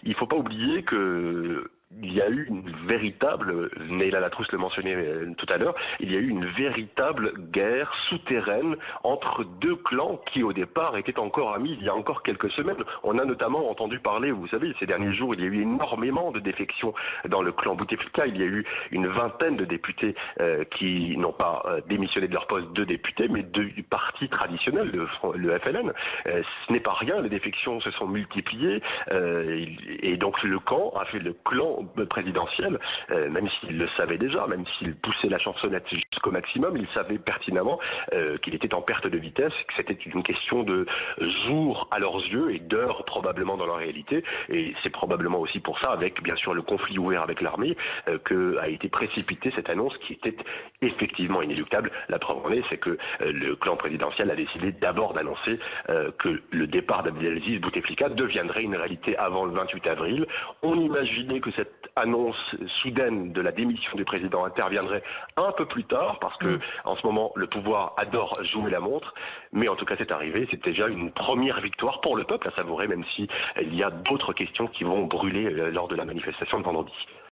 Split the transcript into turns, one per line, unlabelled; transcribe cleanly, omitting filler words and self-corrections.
il ne faut pas oublier que il y a eu une véritable, Neila Latrousse le mentionnait tout à l'heure, il y a eu une véritable guerre souterraine entre deux clans qui au départ étaient encore amis il y a encore quelques semaines. On a notamment entendu parler, vous savez, ces derniers jours, il y a eu énormément de défections dans le clan Bouteflika. Il y a eu une vingtaine de députés qui n'ont pas démissionné de leur poste de députés, mais du parti traditionnel, le FLN. Ce n'est pas rien, les défections se sont multipliées et donc le clan présidentiel, même s'il le savait déjà, même s'il poussait la chansonnette jusqu'au maximum, il savait pertinemment qu'il était en perte de vitesse, que c'était une question de jours à leurs yeux et d'heures probablement dans la réalité. Et c'est probablement aussi pour ça, avec bien sûr le conflit ouvert avec l'armée, que a été précipitée cette annonce qui était effectivement inéluctable. La preuve en est, c'est que le clan présidentiel a décidé d'abord d'annoncer que le départ d'Abdelaziz Bouteflika deviendrait une réalité avant le 28 avril. On imaginait que cette annonce soudaine de la démission du président interviendrait un peu plus tard parce que en ce moment le pouvoir adore jouer la montre, mais en tout cas c'est arrivé, c'est déjà une première victoire pour le peuple à savourer, même si il y a d'autres questions qui vont brûler lors de la manifestation de vendredi.